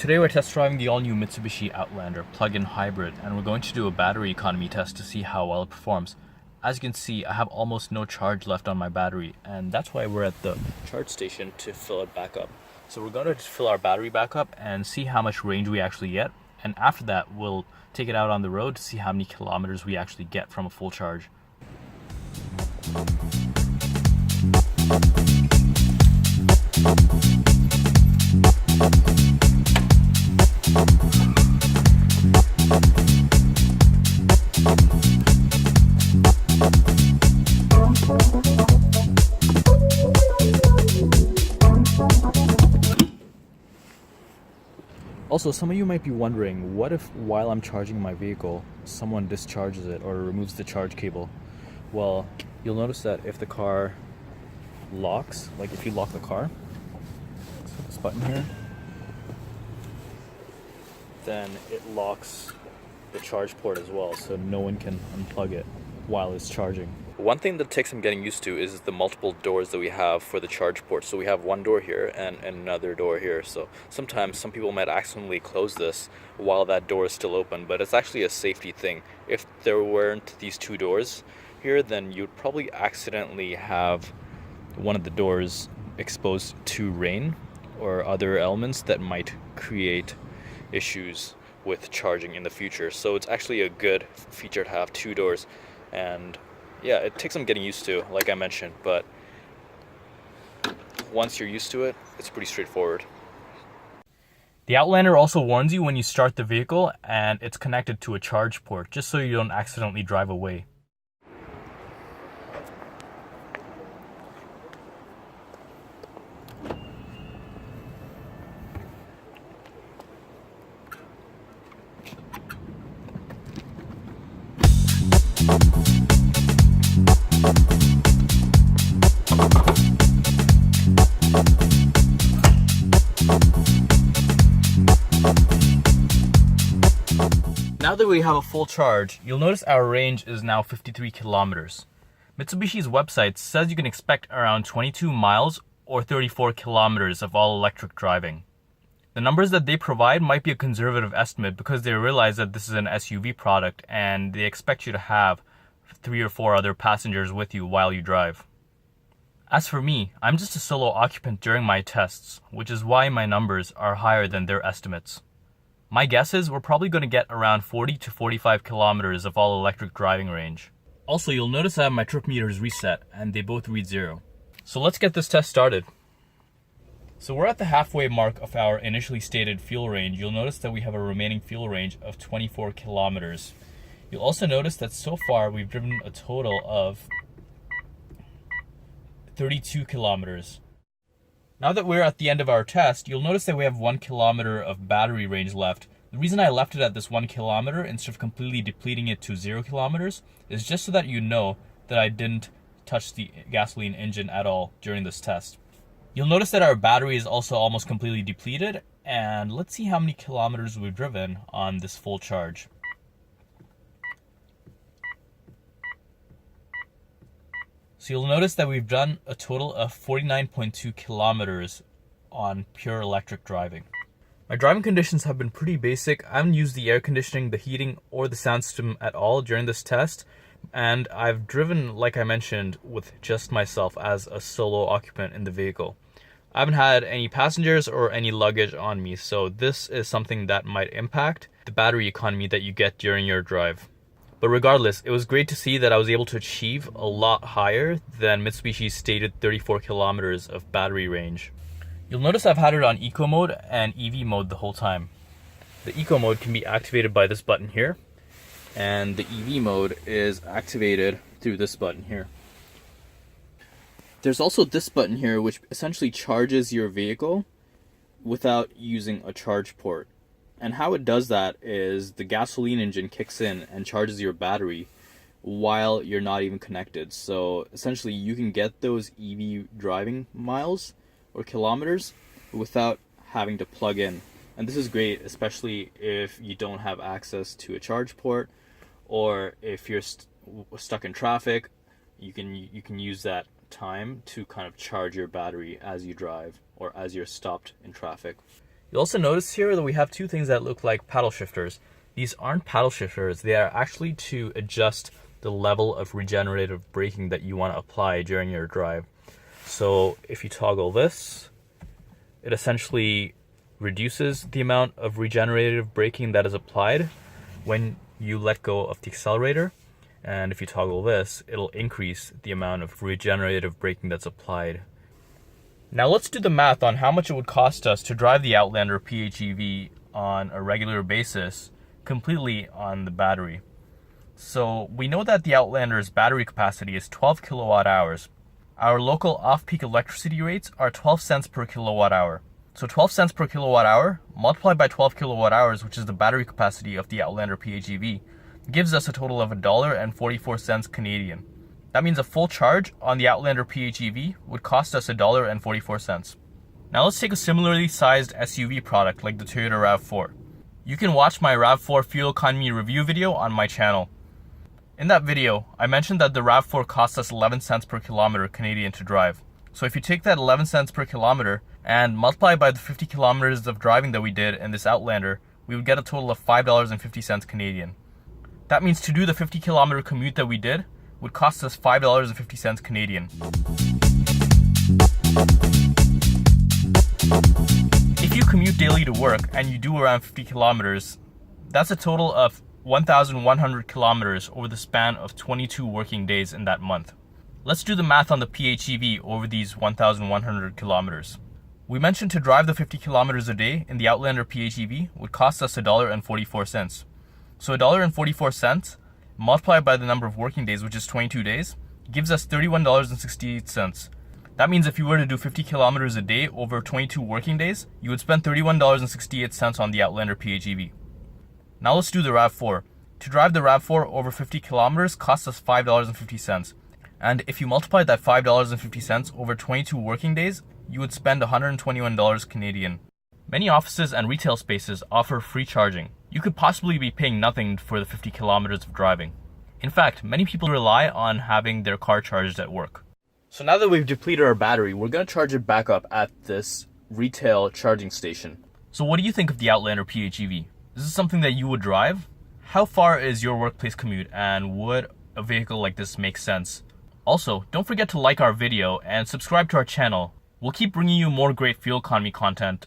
Today we're test driving the all-new Mitsubishi Outlander plug-in hybrid, and we're going to do a battery economy test to see how well it performs. As you can see, I have almost no charge left on my battery, and that's why we're at the charge station to fill it back up. So we're going to fill our battery back up and see how much range we actually get, and after that we'll take it out on the road to see how many kilometers we actually get from a full charge. Also, some of you might be wondering, what if while I'm charging my vehicle, someone discharges it or removes the charge cable? Well, you'll notice that if the car locks, like if you lock the car, let's hit this button here, then it locks the charge port as well, so no one can unplug it while it's charging. One thing that takes some getting used to is the multiple doors that we have for the charge port. So we have one door here and another door here. So sometimes some people might accidentally close this while that door is still open, but it's actually a safety thing. If there weren't these two doors here, then you'd probably accidentally have one of the doors exposed to rain or other elements that might create issues with charging in the future. So it's actually a good feature to have two doors. And yeah, it takes some getting used to, like I mentioned, but once you're used to it, it's pretty straightforward. The Outlander also warns you when you start the vehicle and it's connected to a charge port, just so you don't accidentally drive away. Now that we have a full charge, you'll notice our range is now 53 kilometers. Mitsubishi's website says you can expect around 22 miles or 34 kilometers of all-electric driving. The numbers that they provide might be a conservative estimate because they realize that this is an SUV product and they expect you to have 3 or 4 other passengers with you while you drive. As for me, I'm just a solo occupant during my tests, which is why my numbers are higher than their estimates. My guess is we're probably going to get around 40 to 45 kilometers of all-electric driving range. Also, you'll notice that my trip meters reset and they both read 0. So let's get this test started. So we're at the halfway mark of our initially stated fuel range. You'll notice that we have a remaining fuel range of 24 kilometers. You'll also notice that so far we've driven a total of 32 kilometers. Now that we're at the end of our test, you'll notice that we have 1 kilometer of battery range left. The reason I left it at this 1 kilometer instead of completely depleting it to 0 kilometers is just so that you know that I didn't touch the gasoline engine at all during this test. You'll notice that our battery is also almost completely depleted, and let's see how many kilometers we've driven on this full charge. So you'll notice that we've done a total of 49.2 kilometers on pure electric driving. My driving conditions have been pretty basic. I haven't used the air conditioning, the heating, or the sound system at all during this test. And I've driven, like I mentioned, with just myself as a solo occupant in the vehicle. I haven't had any passengers or any luggage on me, so this is something that might impact the battery economy that you get during your drive. But regardless, it was great to see that I was able to achieve a lot higher than Mitsubishi's stated 34 kilometers of battery range. You'll notice I've had it on Eco mode and EV mode the whole time. The Eco mode can be activated by this button here, and the EV mode is activated through this button here. There's also this button here which essentially charges your vehicle without using a charge port. And how it does that is the gasoline engine kicks in and charges your battery while you're not even connected. So essentially you can get those EV driving miles or kilometers without having to plug in. And this is great, especially if you don't have access to a charge port, or if you're stuck in traffic, you can use that time to kind of charge your battery as you drive or as you're stopped in traffic. You'll also notice here that we have two things that look like paddle shifters. These aren't paddle shifters, they are actually to adjust the level of regenerative braking that you want to apply during your drive. So if you toggle this, it essentially reduces the amount of regenerative braking that is applied when you let go of the accelerator. And if you toggle this, it'll increase the amount of regenerative braking that's applied. Now let's do the math on how much it would cost us to drive the Outlander PHEV on a regular basis completely on the battery. So we know that the Outlander's battery capacity is 12 kilowatt hours. Our local off-peak electricity rates are 12 cents per kilowatt hour. So 12 cents per kilowatt hour multiplied by 12 kilowatt hours, which is the battery capacity of the Outlander PHEV, gives us a total of $1.44 Canadian. That means a full charge on the Outlander PHEV would cost us $1.44. Now let's take a similarly sized SUV product like the Toyota RAV4. You can watch my RAV4 fuel economy review video on my channel. In that video, I mentioned that the RAV4 costs us 11 cents per kilometer Canadian to drive. So if you take that 11 cents per kilometer and multiply by the 50 kilometers of driving that we did in this Outlander, we would get a total of $5.50 Canadian. That means to do the 50 kilometer commute that we did would cost us $5.50 Canadian. If you commute daily to work and you do around 50 kilometers, that's a total of 1,100 kilometers over the span of 22 working days in that month. Let's do the math on the PHEV over these 1,100 kilometers. We mentioned to drive the 50 kilometers a day in the Outlander PHEV would cost us $1.44. So $1.44 multiplied by the number of working days, which is 22 days, gives us $31.68. That means if you were to do 50 kilometers a day over 22 working days, you would spend $31.68 on the Outlander PHEV. Now let's do the RAV4. To drive the RAV4 over 50 kilometers costs us $5.50. And if you multiply that $5.50 over 22 working days, you would spend $121 Canadian. Many offices and retail spaces offer free charging. You could possibly be paying nothing for the 50 kilometers of driving. In fact, many people rely on having their car charged at work. So now that we've depleted our battery, we're going to charge it back up at this retail charging station. So what do you think of the Outlander PHEV? Is this something that you would drive? How far is your workplace commute, and would a vehicle like this make sense? Also, don't forget to like our video and subscribe to our channel. We'll keep bringing you more great fuel economy content